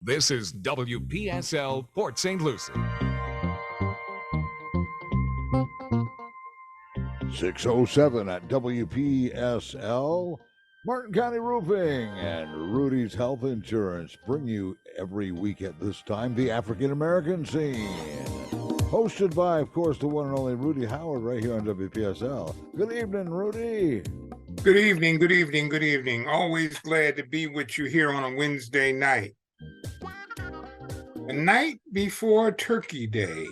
This is WPSL Port St. Lucie. 6:07 at WPSL. Martin County Roofing and Rudy's Health Insurance bring you every week at this time the African American Scene. Hosted by, of course, the one and only Rudy Howard right here on WPSL. Good evening, Rudy. Good evening, good evening, good evening. Always glad to be with you here on a Wednesday night. The night before Turkey Day.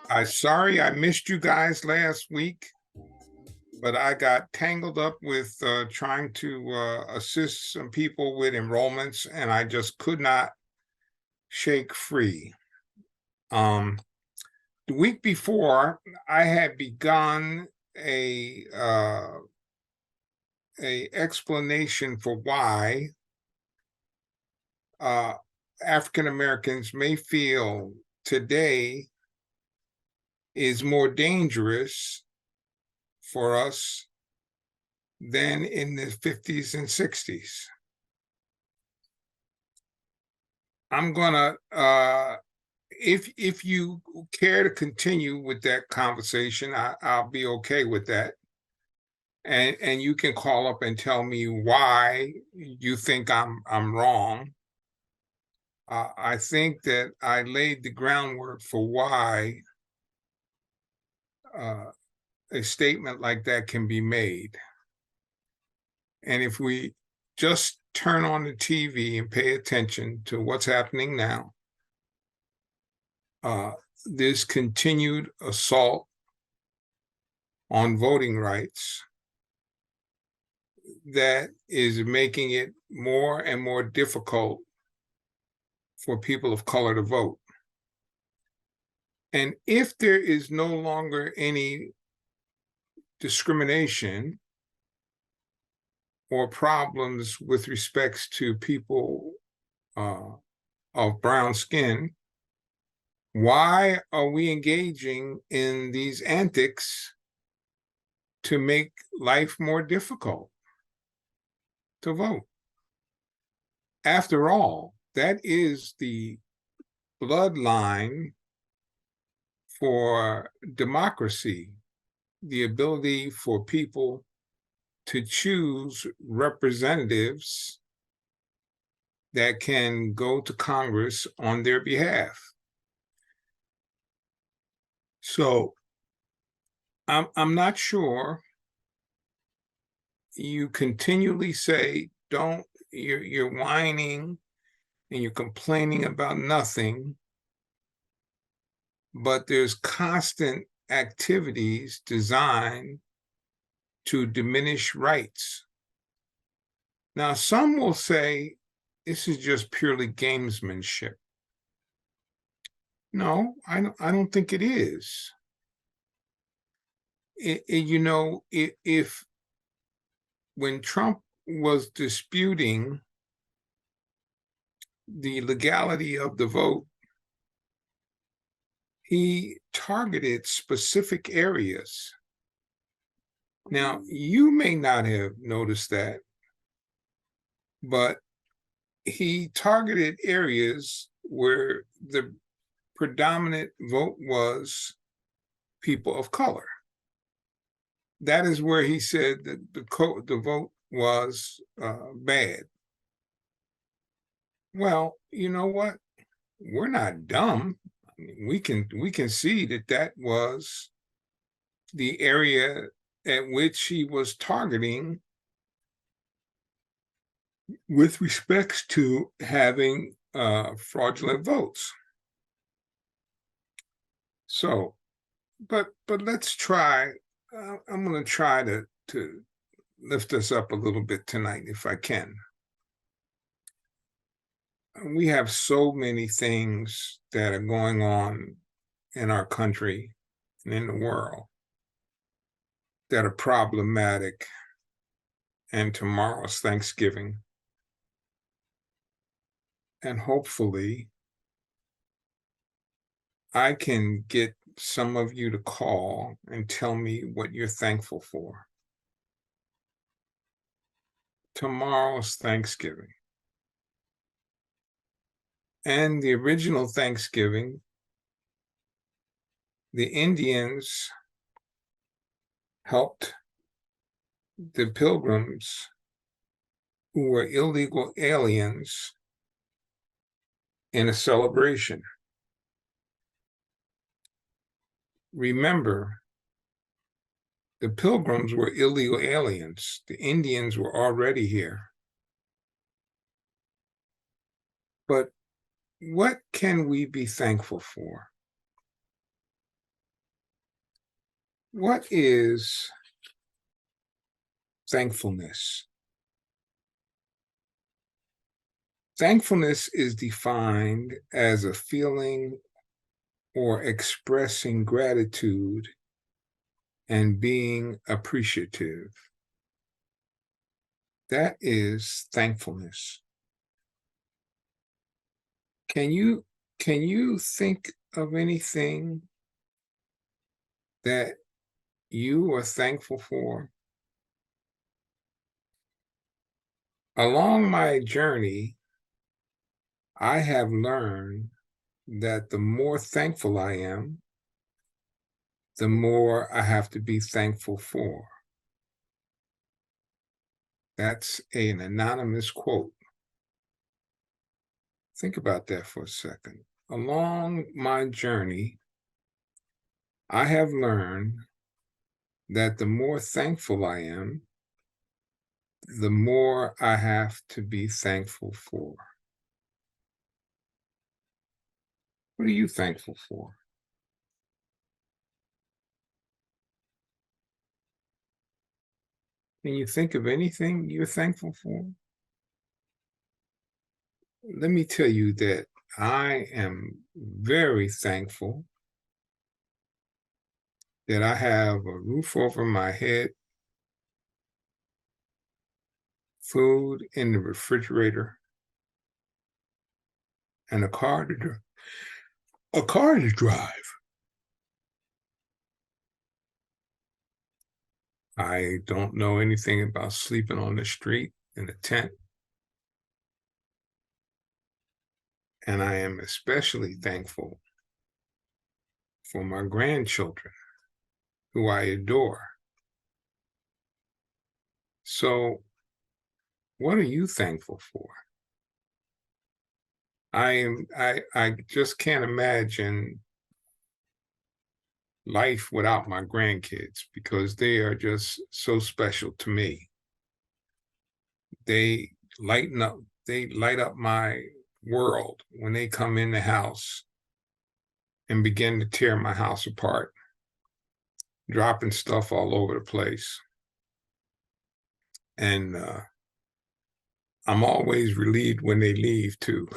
I'm sorry I missed you guys last week, but I got tangled up with trying to assist some people with enrollments, and I just could not shake free. The week before, I had begun a explanation for why African Americans may feel today is more dangerous for us than in the 50s and 60s. I'm gonna, if you care to continue with that conversation, I'll be okay with that. And you can call up and tell me why you think I'm wrong. I think that I laid the groundwork for why a statement like that can be made. And if we just turn on the TV and pay attention to what's happening now, this continued assault on voting rights that is making it more and more difficult for people of color to vote. And if there is no longer any discrimination or problems with respects to people of brown skin, why are we engaging in these antics to make life more difficult to vote? After all, that is the bloodline for democracy, the ability for people to choose representatives that can go to Congress on their behalf. So I'm not sure. You continually say, you're whining and you're complaining about nothing, but there's constant activities designed to diminish rights. Now, some will say this is just purely gamesmanship. No, I don't think it is. If when Trump was disputing the legality of the vote, he targeted specific areas. Now, you may not have noticed that, but he targeted areas where the predominant vote was people of color. That is where he said that the vote was bad. Well, you know what? We're not dumb. I mean, we can see that was the area at which he was targeting with respects to having fraudulent votes. So, but let's try. I'm going to try to lift us up a little bit tonight, if I can. We have so many things that are going on in our country and in the world that are problematic. And tomorrow's Thanksgiving. And hopefully I can get some of you to call and tell me what you're thankful for. Tomorrow's Thanksgiving. And the original Thanksgiving, the Indians helped the Pilgrims, who were illegal aliens, in a celebration. Remember, the Pilgrims were illegal aliens. The Indians were already here. But what can we be thankful for? What is thankfulness? Thankfulness is defined as a feeling or expressing gratitude and being appreciative. That is thankfulness. Can you think of anything that you are thankful for? Along my journey, I have learned that the more thankful I am, the more I have to be thankful for. That's an anonymous quote. Think about that for a second. Along my journey, I have learned that the more thankful I am, the more I have to be thankful for. What are you thankful for? Can you think of anything you're thankful for? Let me tell you that I am very thankful that I have a roof over my head, food in the refrigerator, and a car to drive. I don't know anything about sleeping on the street in a tent. And I am especially thankful for my grandchildren, who I adore. So, what are you thankful for? I just can't imagine life without my grandkids because they are just so special to me. They light up my world when they come in the house and begin to tear my house apart, dropping stuff all over the place. And I'm always relieved when they leave too.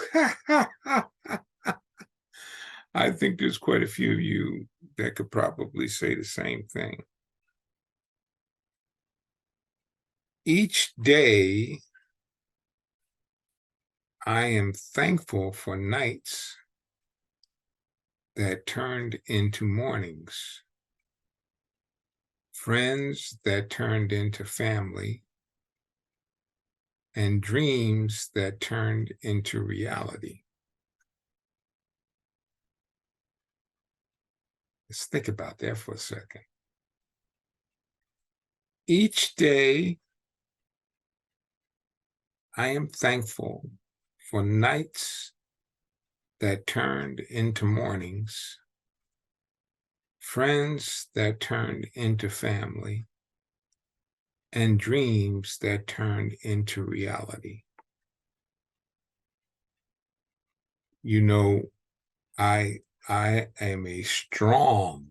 I think there's quite a few of you that could probably say the same thing. Each day, I am thankful for nights that turned into mornings, friends that turned into family, and dreams that turned into reality. Let's think about that for a second. Each day, I am thankful for nights that turned into mornings, friends that turned into family, and dreams that turned into reality. You know, I am a strong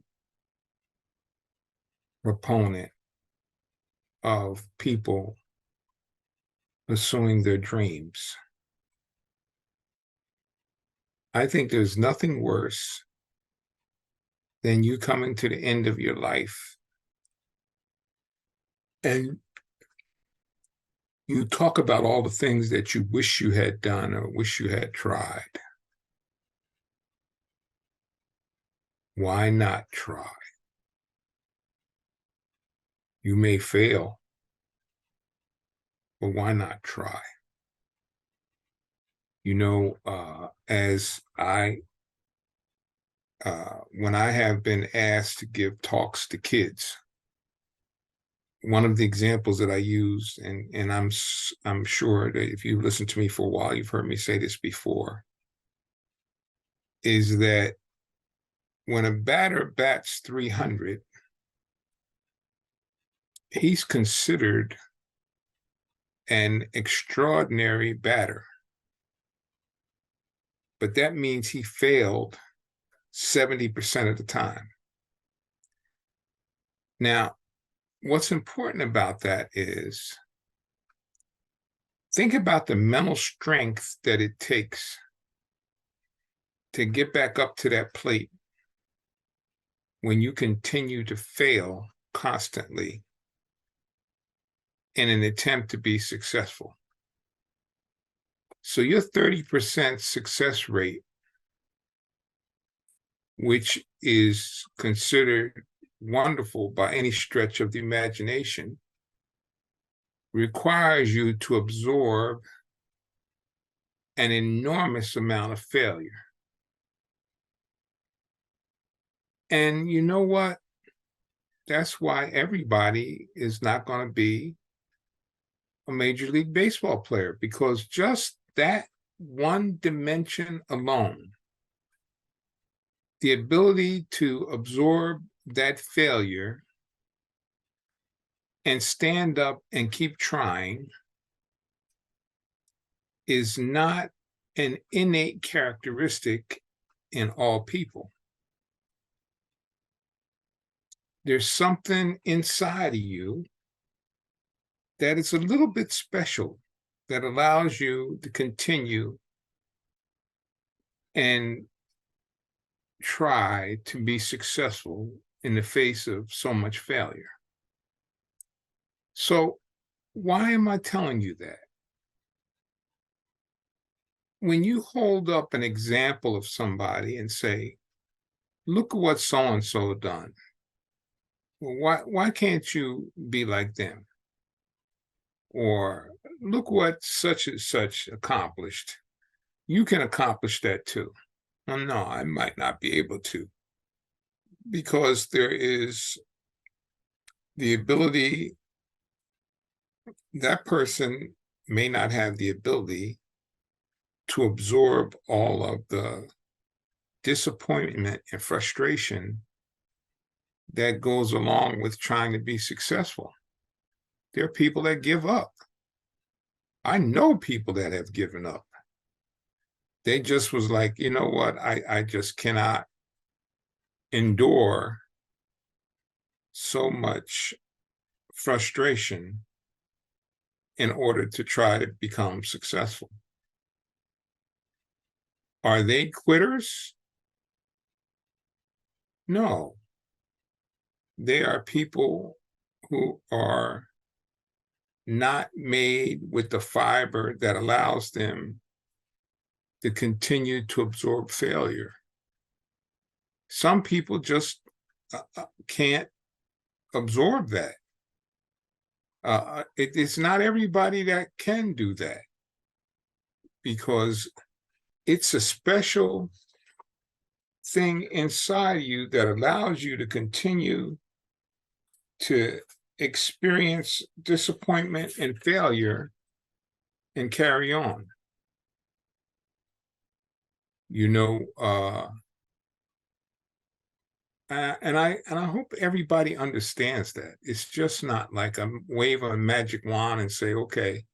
proponent of people pursuing their dreams. I think there's nothing worse than you coming to the end of your life and you talk about all the things that you wish you had done or wish you had tried. Why not try? You may fail, but why not try? As when I have been asked to give talks to kids, one of the examples that I use, and I'm sure that if you listen to me for a while, you've heard me say this before, is that when a batter bats 300, he's considered an extraordinary batter. But that means he failed 70% of the time. Now, what's important about that is think about the mental strength that it takes to get back up to that plate when you continue to fail constantly in an attempt to be successful. So your 30% success rate, which is considered wonderful by any stretch of the imagination, requires you to absorb an enormous amount of failure. And you know what? That's why everybody is not going to be a Major League Baseball player, because just that one dimension alone, the ability to absorb that failure and stand up and keep trying, is not an innate characteristic in all people. There's something inside of you that is a little bit special that allows you to continue and try to be successful in the face of so much failure. So why am I telling you that? When you hold up an example of somebody and say, look at what so-and-so done. Well, why can't you be like them? Or look what such and such accomplished. You can accomplish that too. Well, no, I might not be able to, because there is the ability, that person may not have the ability to absorb all of the disappointment and frustration that goes along with trying to be successful. There are people that give up. I know people that have given up. They just was like, you know what, I just cannot endure so much frustration in order to try to become successful. Are they quitters? No. They are people who are not made with the fiber that allows them to continue to absorb failure. Some people just can't absorb that. It's not everybody that can do that, because it's a special thing inside you that allows you to continue to experience disappointment and failure and carry on. And I hope everybody understands that. It's just not like a wave a magic wand and say, okay.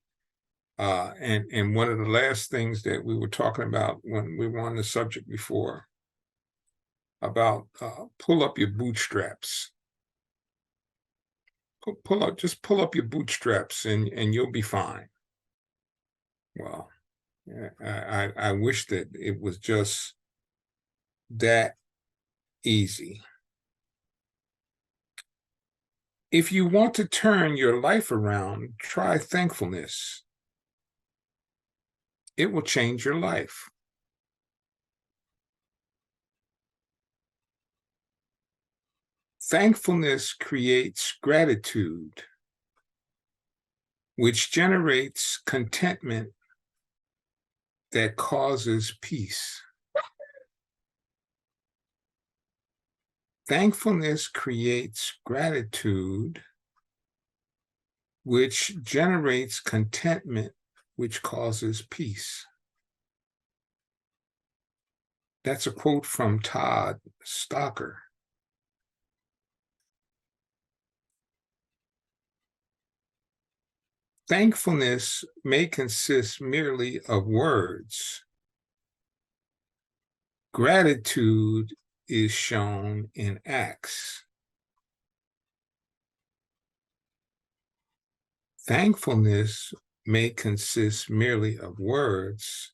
And one of the last things that we were talking about when we were on the subject before, about pull up your bootstraps. Just pull up your bootstraps and you'll be fine. Well, I wish that it was just that easy. If you want to turn your life around, try thankfulness. It will change your life. Thankfulness creates gratitude, which generates contentment that causes peace. Thankfulness creates gratitude, which generates contentment, which causes peace. That's a quote from Todd Stocker. Thankfulness may consist merely of words. Gratitude is shown in acts. Thankfulness may consist merely of words.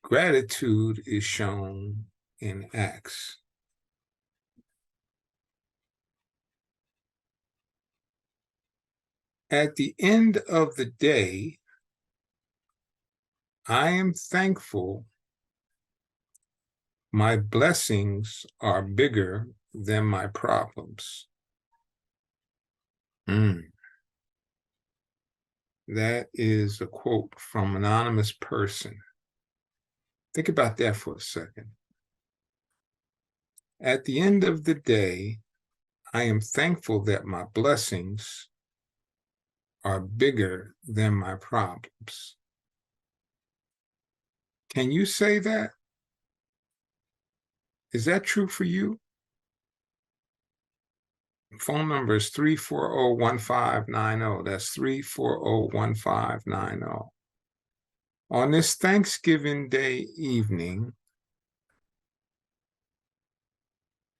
Gratitude is shown in acts. At the end of the day, I am thankful my blessings are bigger than my problems. That is a quote from an anonymous person. Think about that for a second. At the end of the day, I am thankful that my blessings are bigger than my problems. Can you say that? Is that true for you? Phone number is 340-1590. That's 340-1590. On this Thanksgiving Day evening,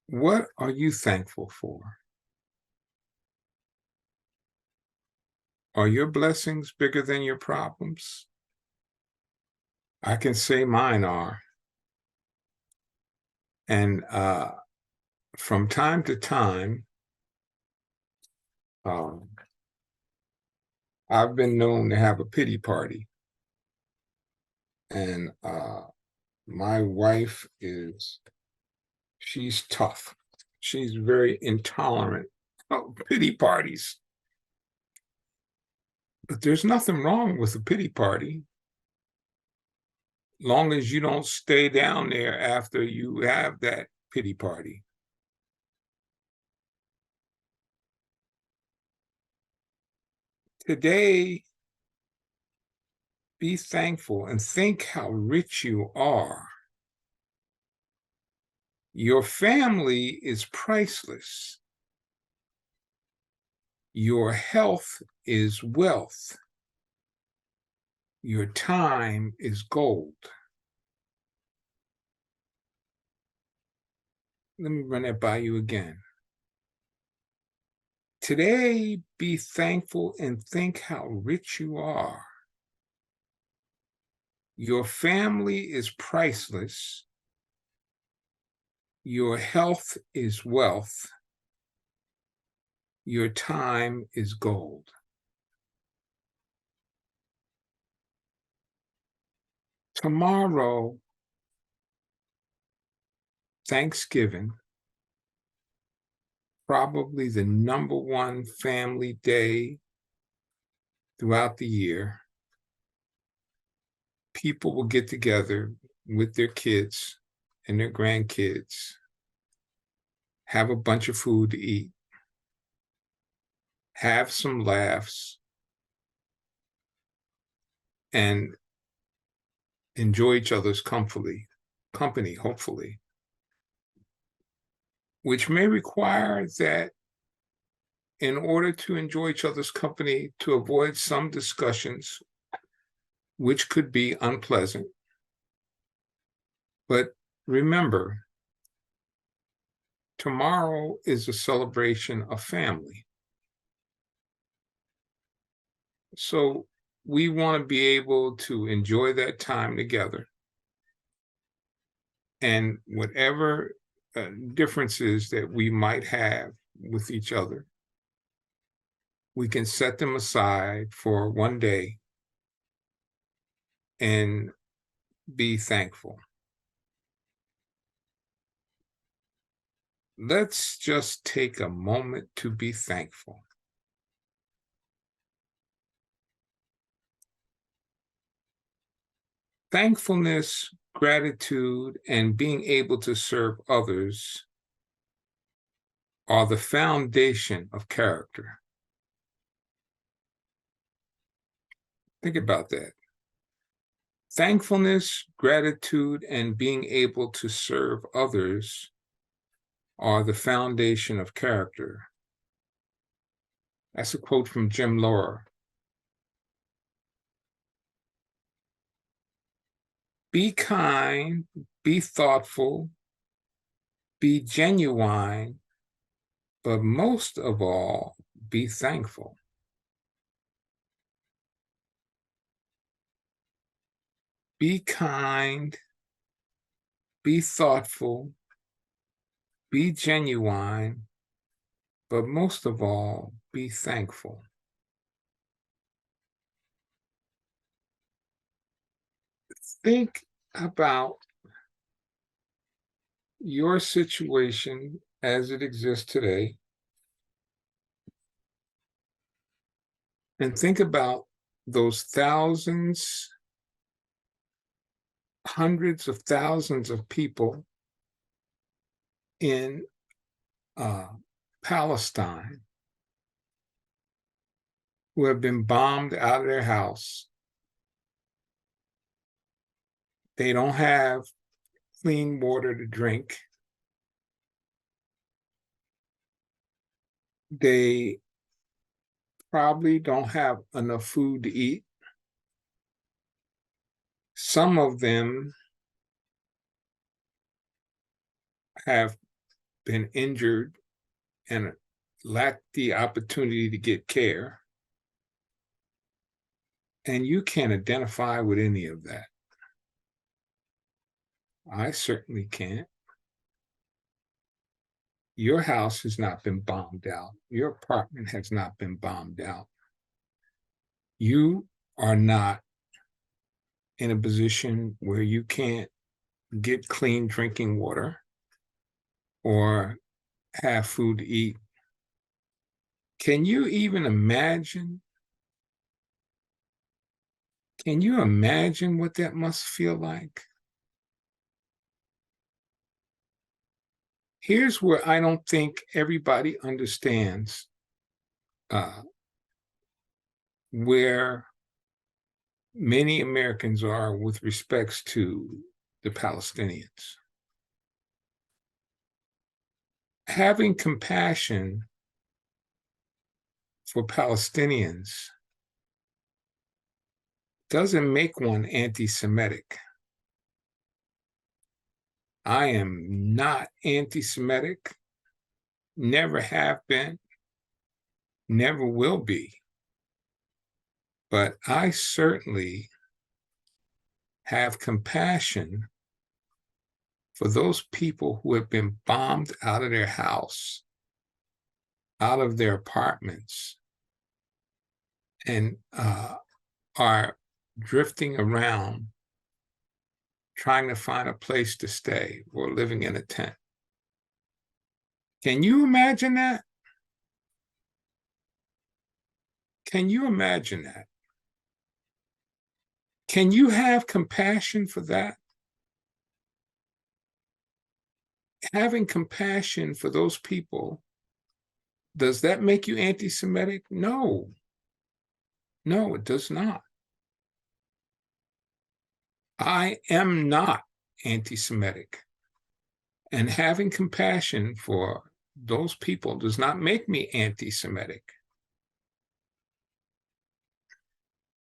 what are you thankful for? Are your blessings bigger than your problems? I can say mine are. And from time to time, I've been known to have a pity party. And my wife she's tough. She's very intolerant of pity parties. But there's nothing wrong with a pity party, long as you don't stay down there after you have that pity party. Today, be thankful and think how rich you are. Your family is priceless. Your health is wealth. Your time is gold. Let me run that by you again. Today, be thankful and think how rich you are. Your family is priceless. Your health is wealth. Your time is gold. Tomorrow, Thanksgiving, probably the #1 family day throughout the year. People will get together with their kids and their grandkids, have a bunch of food to eat, have some laughs, and enjoy each other's company, hopefully, which may require that in order to enjoy each other's company, to avoid some discussions, which could be unpleasant. But remember, tomorrow is a celebration of family. So we want to be able to enjoy that time together. And whatever differences that we might have with each other, we can set them aside for one day and be thankful. Let's just take a moment to be thankful. Thankfulness, gratitude, and being able to serve others are the foundation of character. Think about that. Thankfulness, gratitude, and being able to serve others are the foundation of character. That's a quote from Jim Loehr. Be kind, be thoughtful, be genuine, but most of all, be thankful. Be kind, be thoughtful, be genuine, but most of all, be thankful. Think about your situation as it exists today, and think about those thousands, hundreds of thousands of people in Palestine who have been bombed out of their house. They don't have clean water to drink. They probably don't have enough food to eat. Some of them have been injured and lack the opportunity to get care. And you can't identify with any of that. I certainly can't. Your house has not been bombed out. Your apartment has not been bombed out. You are not in a position where you can't get clean drinking water or have food to eat. Can you even imagine? Can you imagine what that must feel like? Here's where I don't think everybody understands where many Americans are with respects to the Palestinians. Having compassion for Palestinians doesn't make one anti-Semitic. I am not anti-Semitic, never have been, never will be. But I certainly have compassion for those people who have been bombed out of their house, out of their apartments, and are drifting around trying to find a place to stay or living in a tent. Can you imagine that? Can you imagine that? Can you have compassion for that? Having compassion for those people, does that make you anti-Semitic? No. No, it does not. I am not anti-Semitic. And having compassion for those people does not make me anti-Semitic.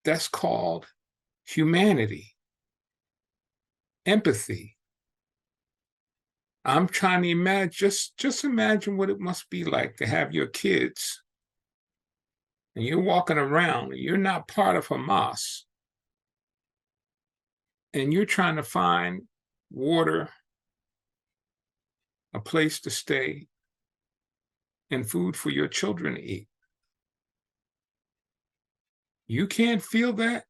That's called humanity, empathy. I'm trying to imagine, just imagine what it must be like to have your kids and you're walking around and you're not part of Hamas and you're trying to find water, a place to stay, and food for your children to eat. You can't feel that?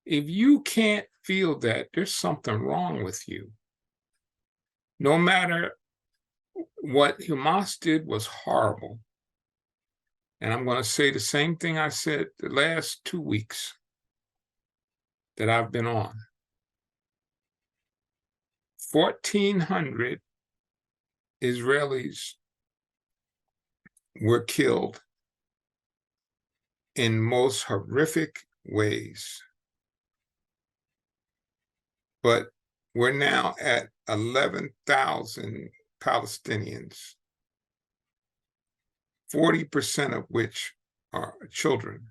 If you can't feel that, there's something wrong with you. No matter what Hamas did was horrible. And I'm going to say the same thing I said the last 2 weeks. that I've been on, 1,400 Israelis were killed in most horrific ways. But we're now at 11,000 Palestinians, 40% of which are children.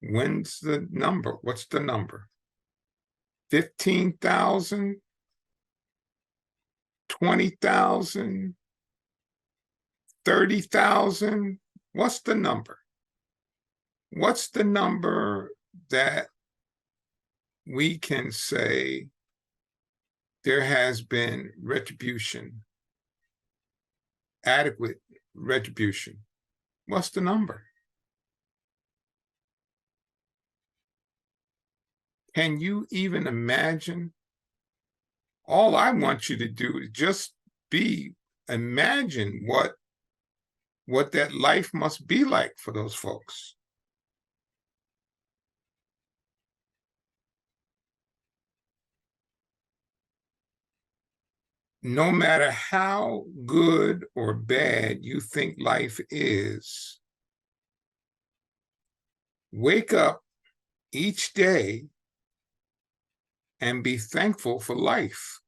When's the number? What's the number? 15,000? 20,000? 30,000? What's the number? What's the number that we can say there has been retribution, adequate retribution? What's the number? Can you even imagine? All I want you to do is just imagine what that life must be like for those folks. No matter how good or bad you think life is, wake up each day and be thankful for life.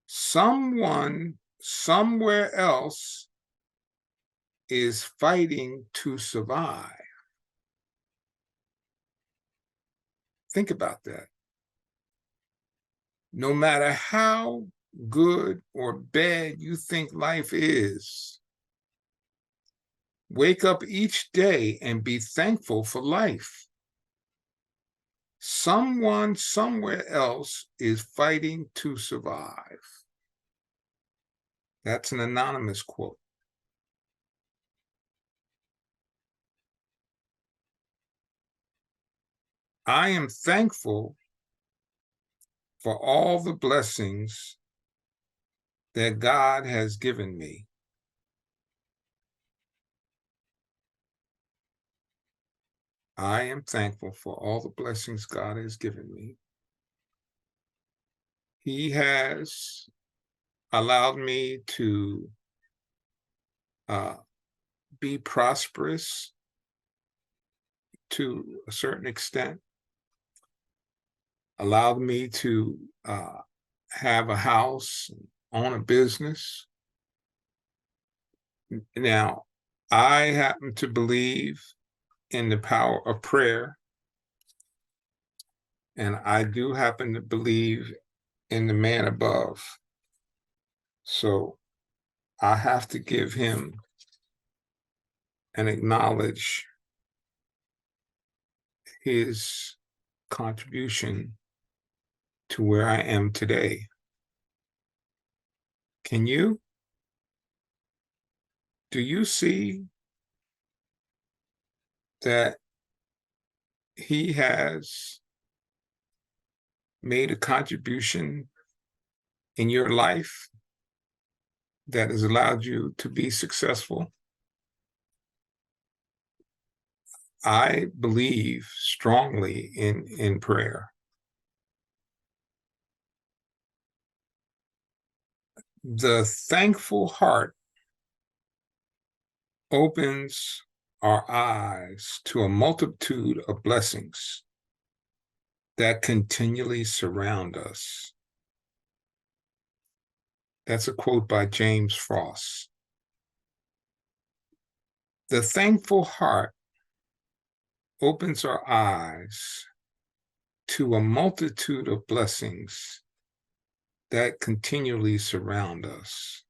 Someone somewhere else is fighting to survive. Think about that. No matter how good or bad you think life is, wake up each day and be thankful for life. Someone somewhere else is fighting to survive. That's an anonymous quote. I am thankful for all the blessings that God has given me. I am thankful for all the blessings God has given me. He has allowed me to be prosperous to a certain extent, allowed me to have a house, own a business. Now, I happen to believe in the power of prayer, and I do happen to believe in the man above. So I have to give him and acknowledge his contribution to where I am today. Can you? Do you see that he has made a contribution in your life that has allowed you to be successful? I believe strongly in prayer. The thankful heart opens our eyes to a multitude of blessings that continually surround us. That's a quote by James Frost. The thankful heart opens our eyes to a multitude of blessings that continually surround us.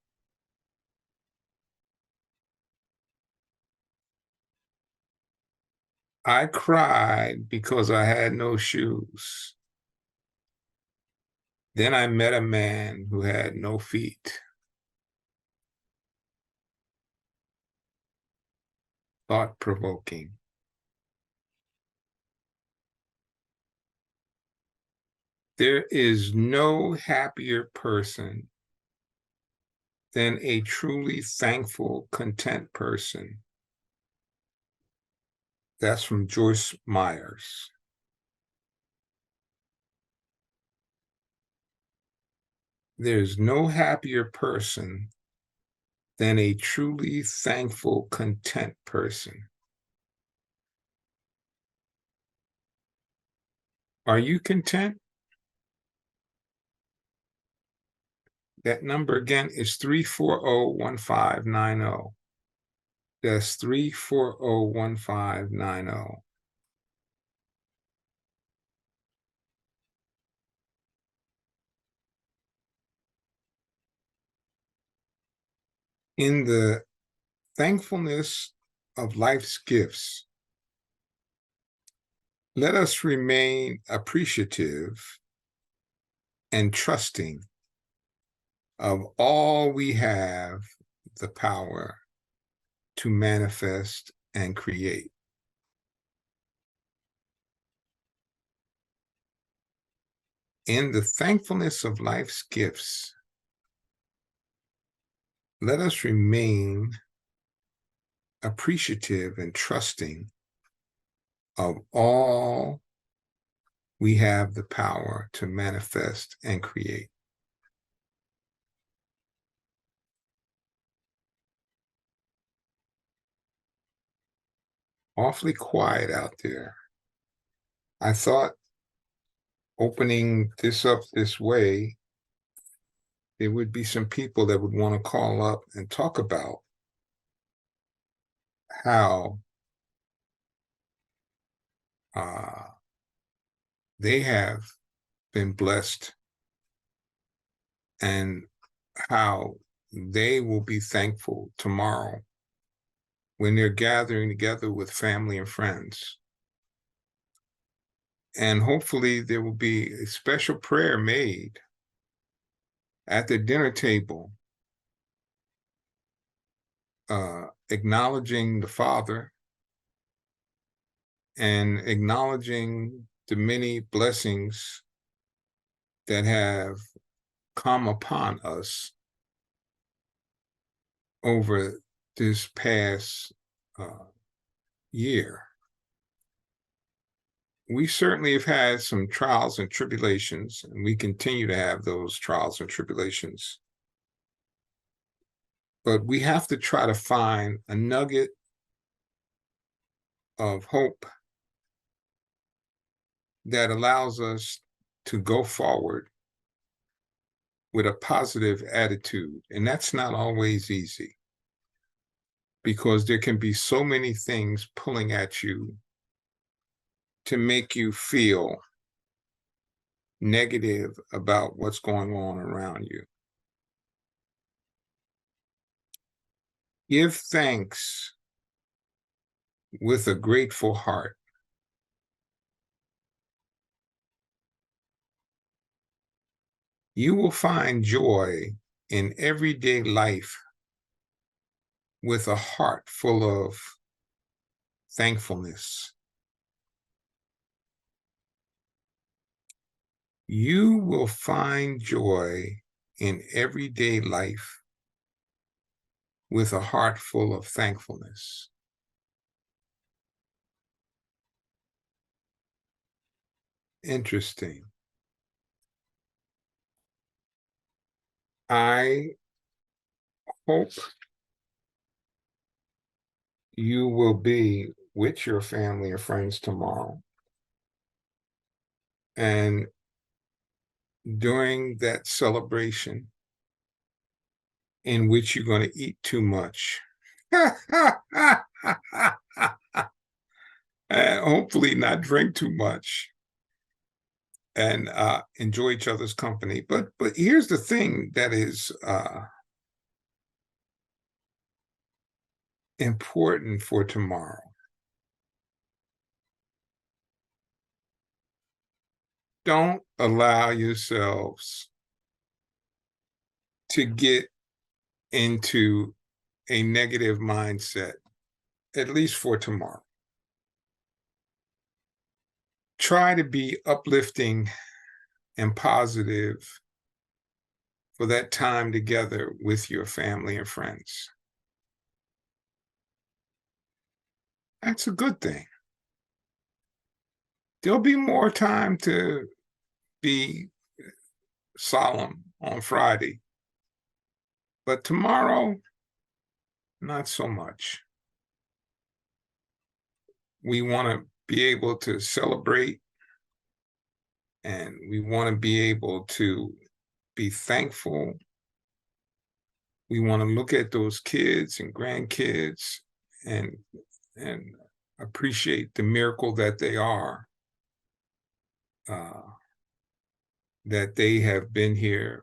I cried because I had no shoes. Then I met a man who had no feet. Thought-provoking. There is no happier person than a truly thankful, content person. That's from Joyce Myers. There's no happier person than a truly thankful, content person. Are you content? That number again is 340-1590. That's 340-1590. In the thankfulness of life's gifts, let us remain appreciative and trusting of all we have the power to manifest and create. In the thankfulness of life's gifts, let us remain appreciative and trusting of all we have the power to manifest and create. Awfully quiet out there. I thought opening this up this way, there would be some people that would want to call up and talk about how they have been blessed and how they will be thankful tomorrow when they're gathering together with family and friends. And hopefully there will be a special prayer made at the dinner table, acknowledging the Father and acknowledging the many blessings that have come upon us over this past year. We certainly have had some trials and tribulations, and we continue to have those trials and tribulations. But we have to try to find a nugget of hope that allows us to go forward with a positive attitude. And that's not always easy, because there can be so many things pulling at you to make you feel negative about what's going on around you. Give thanks with a grateful heart. You will find joy in everyday life with a heart full of thankfulness. You will find joy in everyday life with a heart full of thankfulness. Interesting. I hope you will be with your family and friends tomorrow. And during that celebration in which you're going to eat too much, and hopefully not drink too much, and enjoy each other's company. But here's the thing that is important for tomorrow. Don't allow yourselves to get into a negative mindset, at least for tomorrow. Try to be uplifting and positive for that time together with your family and friends. That's a good thing. there'll be more time to be solemn on Friday, but tomorrow, not so much. We want to be able to celebrate, and we want to be able to be thankful. We want to look at those kids and grandkids and appreciate the miracle that they are, that they have been here.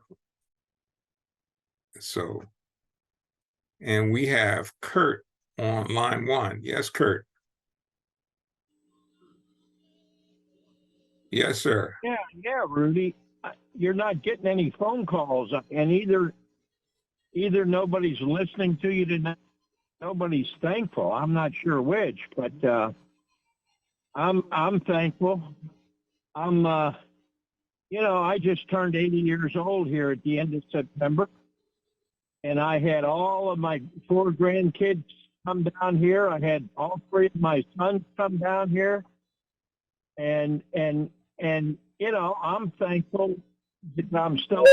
So, and we have Kurt on line 1. Yes, Kurt. Yes, sir. Yeah, Rudy. You're not getting any phone calls, and either nobody's listening to you tonight, nobody's thankful. I'm not sure which, but I'm thankful. I just turned 80 years old here at the end of September, and I had all of my 4 grandkids come down here. I had all 3 of my sons come down here, and I'm thankful that I'm still,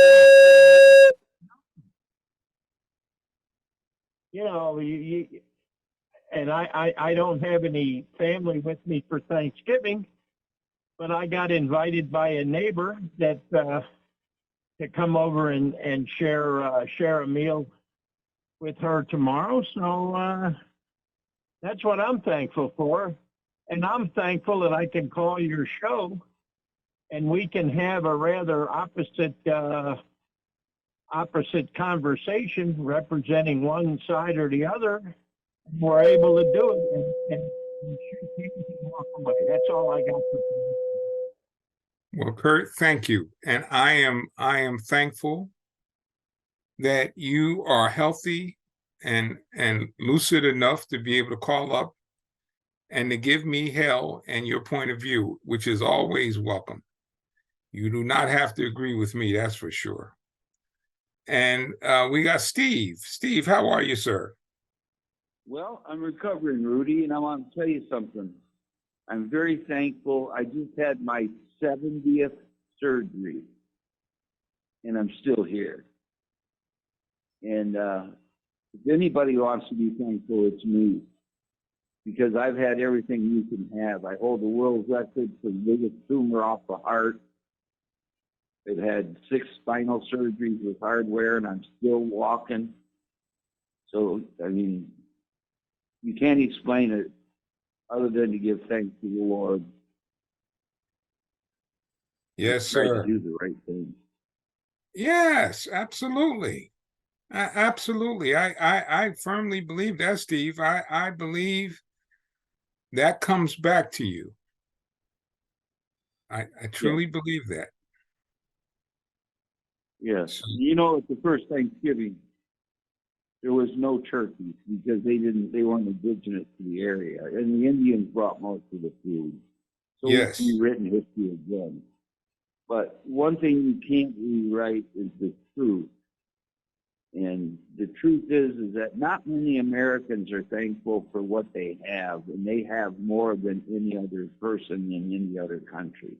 and I don't have any family with me for Thanksgiving, but I got invited by a neighbor that to come over and share a meal with her tomorrow. So that's what I'm thankful for, and I'm thankful that I can call your show and we can have a rather opposite conversation representing one side or the other. We're able to do it and shoot things and walk away. That's all I got for today. Well, Kurt, thank you. And I am thankful that you are healthy and lucid enough to be able to call up and to give me hell and your point of view, which is always welcome. You do not have to agree with me, that's for sure. And we got Steve. Steve, how are you, sir? Well, I'm recovering, Rudy, and I want to tell you something. I'm very thankful. I just had my 70th surgery, and I'm still here. And if anybody wants to be thankful, it's me, because I've had everything you can have. I hold the world record for the biggest tumor off the heart. I've had 6 spinal surgeries with hardware, and I'm still walking. So, I mean, you can't explain it other than to give thanks to the Lord. Yes, Try sir. to do the right thing. Yes, absolutely. Absolutely. I firmly believe that, Steve. I believe that comes back to you. I truly believe that. Yes. You know, at the first Thanksgiving, there was no turkeys because they weren't indigenous to the area, and the Indians brought most of the food. So Yes. it's rewritten history again. But one thing you can't rewrite is the truth. And the truth is that not many Americans are thankful for what they have, and they have more than any other person in any other country.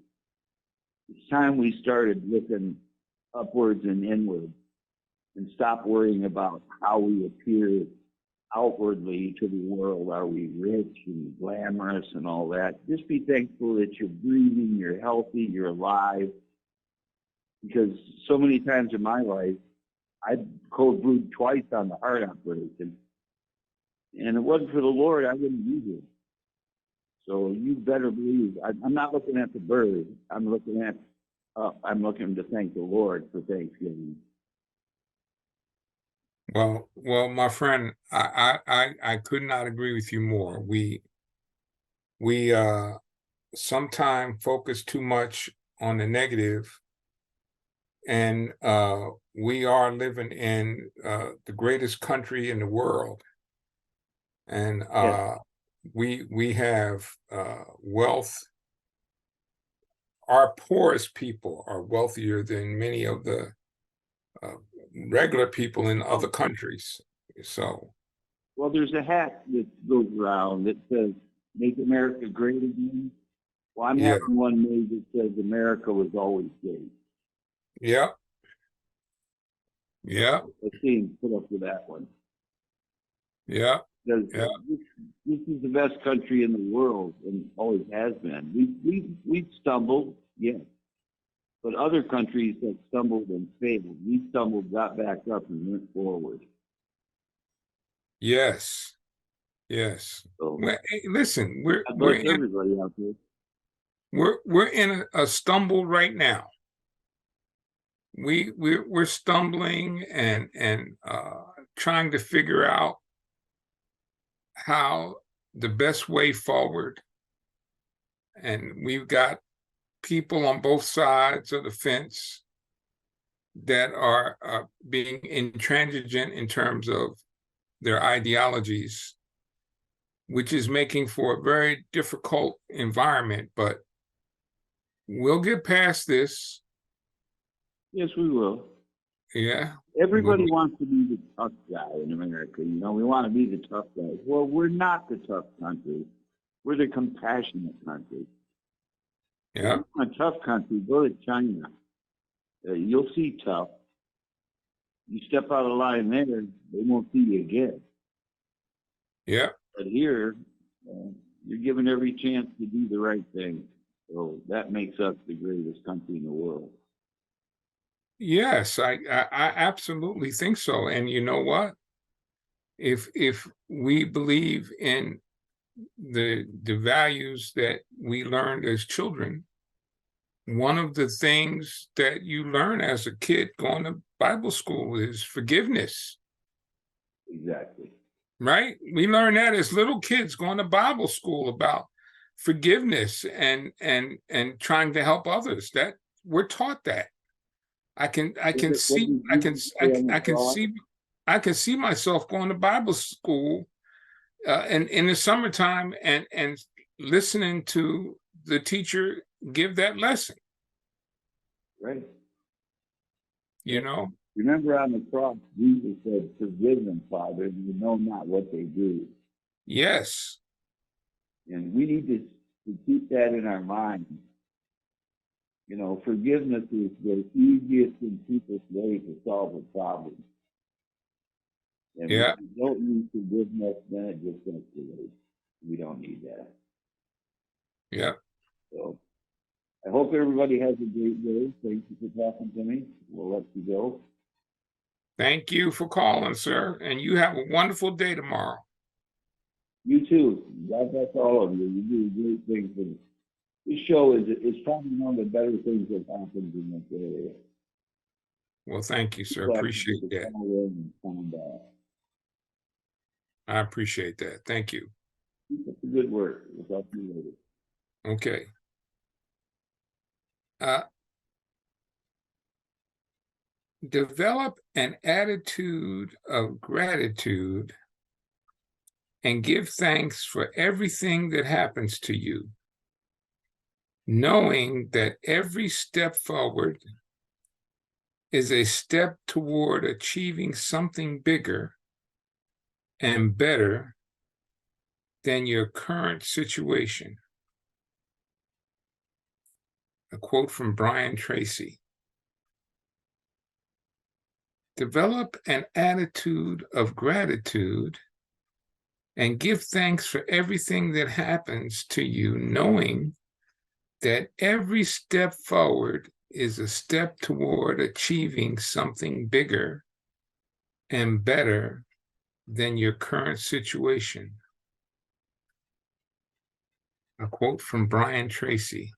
It's time we started looking upwards and inwards and stop worrying about how we appear outwardly to the world. Are we rich and glamorous and all that? Just be thankful that you're breathing, you're healthy, you're alive. Because so many times in my life, I cold brewed twice on the heart operation. And if it wasn't for the Lord, I wouldn't be here. So you better believe, I'm not looking at the bird. I'm looking to thank the Lord for Thanksgiving. Well, my friend, I could not agree with you more. We sometimes focus too much on the negative, and we are living in the greatest country in the world, and we have wealth. Our poorest people are wealthier than many of the regular people in other countries. So, well, there's a hat that goes around that says "Make America Great Again," Well, I'm Yeah. having one made that says America was always gay. Yeah. Yeah. Let's see him put up with that one. Yeah. Because Yeah. this is the best country in the world and always has been. We've stumbled, yes. But other countries have stumbled and failed. We stumbled, got back up, and went forward. Yes. Yes. So Well, hey, listen, we're God we're bless in everybody out there. we're in a stumble right now. We're stumbling and trying to figure out how the best way forward. And we've got people on both sides of the fence that are being intransigent in terms of their ideologies, which is making for a very difficult environment, but we'll get past this. Yes, we will. Yeah. Everybody wants to be the tough guy in America. You know, we want to be the tough guys. Well, we're not the tough country. We're the compassionate country. Yeah. If you want a tough country, go to China. You'll see tough. You step out of line there, they won't see you again. Yeah. But here, you're given every chance to do the right thing. So that makes us the greatest country in the world. Yes, I absolutely think so. And you know what? If we believe in the values that we learned as children, one of the things that you learn as a kid going to Bible school is forgiveness. Exactly. Right? We learn that as little kids going to Bible school about forgiveness and trying to help others. That we're taught that. I can see myself going to Bible school and in the summertime and listening to the teacher give that lesson. Right. You know? Remember on the cross, Jesus said, "Forgive them, Father, you know not what they do." Yes. And we need to keep that in our mind. You know, forgiveness is the easiest and cheapest way to solve a problem. And Yeah. if you don't need forgiveness, then it just escalates. We don't need that. Yeah. So I hope everybody has a great day. Thank you for talking to me. We'll let you go. Thank you for calling, sir. And you have a wonderful day tomorrow. You too. God bless all of you. You do great things. And this show is probably one of the better things that happens in this area. Well, thank you, sir. People have to Appreciate get the that. call in and find out. I appreciate that. Thank you. Keep up the good work. We'll talk to you later. Okay. Develop an attitude of gratitude and give thanks for everything that happens to you, knowing that every step forward is a step toward achieving something bigger and better than your current situation. A quote from Brian Tracy. Develop an attitude of gratitude and give thanks for everything that happens to you, knowing that every step forward is a step toward achieving something bigger and better than your current situation. A quote from Brian Tracy.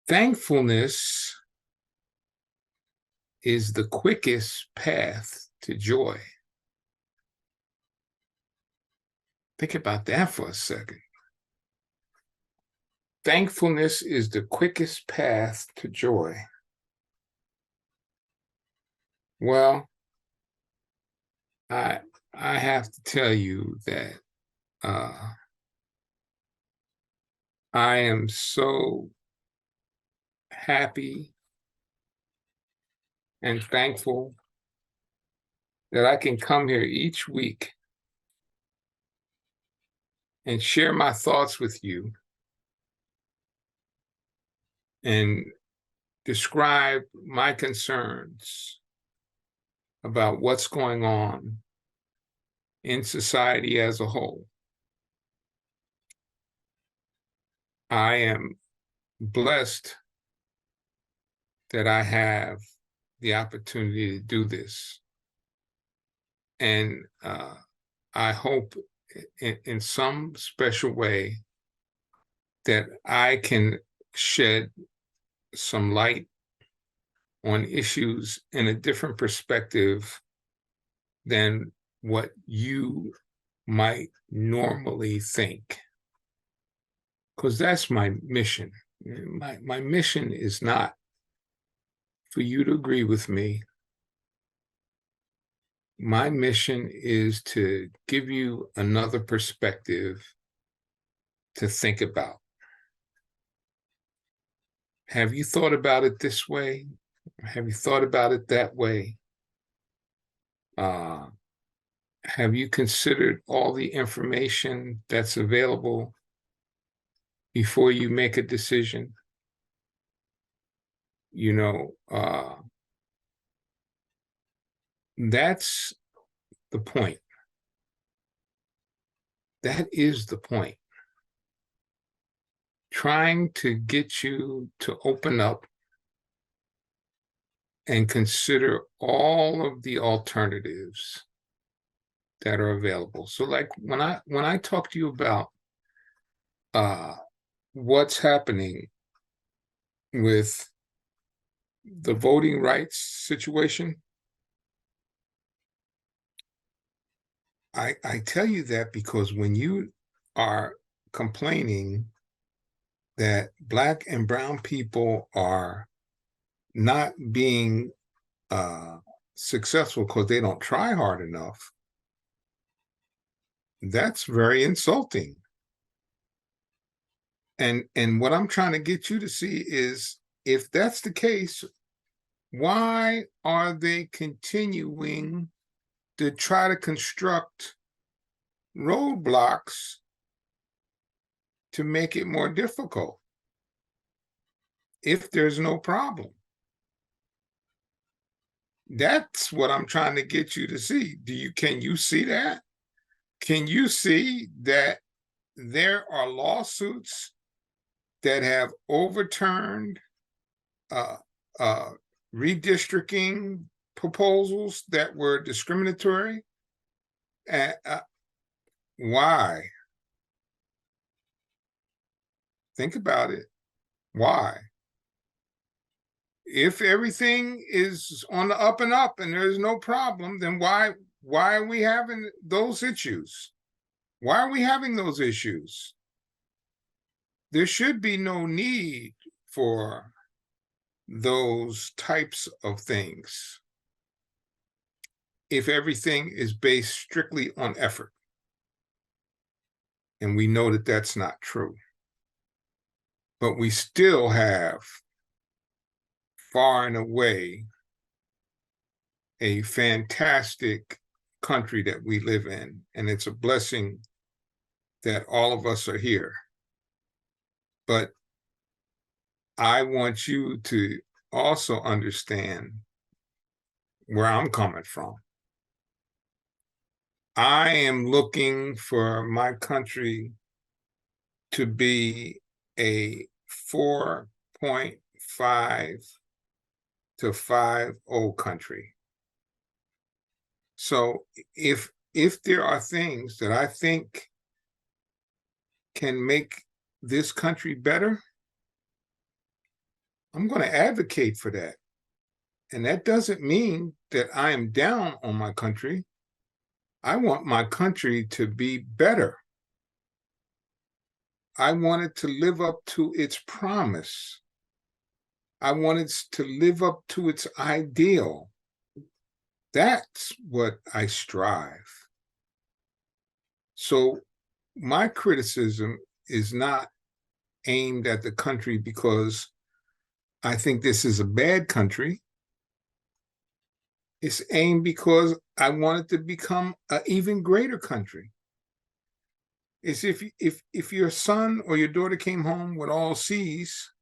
Thankfulness is the quickest path to joy. Think about that for a second. Thankfulness is the quickest path to joy. Well, I have to tell you that I am so happy and thankful that I can come here each week and share my thoughts with you and describe my concerns about what's going on in society as a whole. I am blessed that I have the opportunity to do this. And I hope in some special way that I can shed some light on issues in a different perspective than what you might normally think. Because that's my mission. My mission is not for you to agree with me. My mission is to give you another perspective to think about. Have you thought about it this way? Have you thought about it that way? Have you considered all the information that's available before you make a decision? You know, that's the point. That is the point. Trying to get you to open up and consider all of the alternatives that are available. So like when I talk to you about what's happening with the voting rights situation, I tell you that because when you are complaining that Black and brown people are not being successful because they don't try hard enough, that's very insulting. And what I'm trying to get you to see is, if that's the case, why are they continuing to try to construct roadblocks to make it more difficult if there's no problem? That's what I'm trying to get you to see. Can you see that? Can you see that there are lawsuits that have overturned redistricting proposals that were discriminatory? Why? Think about it. Why? If everything is on the up and up and there's no problem, then why are we having those issues? Why are we having those issues? There should be no need for those types of things if everything is based strictly on effort. And we know that that's not true. But we still have, far and away, a fantastic country that we live in. And it's a blessing that all of us are here. But I want you to also understand where I'm coming from. I am looking for my country to be a 4.5 to 5.0 country. So if there are things that I think can make this country better, I'm going to advocate for that. And that doesn't mean that I am down on my country. I want my country to be better. I want it to live up to its promise. I want it to live up to its ideal. That's what I strive. So my criticism is not aimed at the country because I think this is a bad country. It's aimed because I want it to become an even greater country. is if your son or your daughter came home with all C's,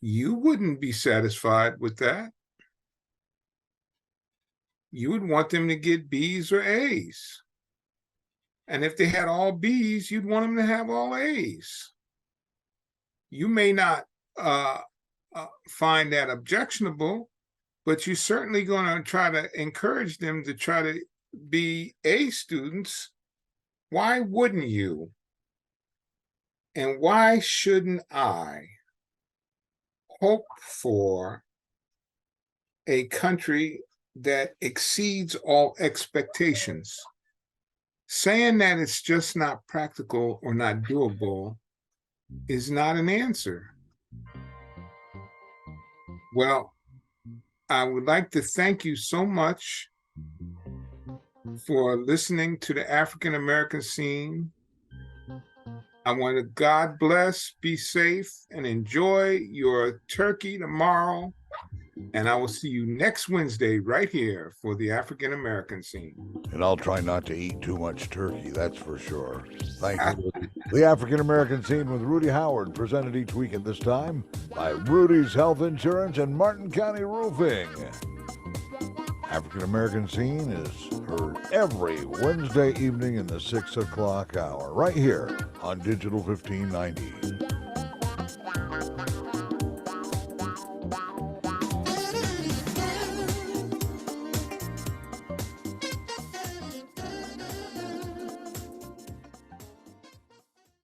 you wouldn't be satisfied with that. You would want them to get B's or A's. And if they had all B's, you'd want them to have all A's. You may not find that objectionable, but you're certainly going to try to encourage them to try to be A students. Why wouldn't you? And why shouldn't I hope for a country that exceeds all expectations? Saying that it's just not practical or not doable is not an answer. Well, I would like to thank you so much for listening to the African American Scene. I want to God bless, be safe, and enjoy your turkey tomorrow. And I will see you next Wednesday right here for the African American Scene. And I'll try not to eat too much turkey, that's for sure. Thank you. The African American Scene with Rudy Howard, presented each week at this time by Rudy's Health Insurance and Martin County Roofing. African American Scene is heard every Wednesday evening in the 6 o'clock hour, right here on Digital 1590.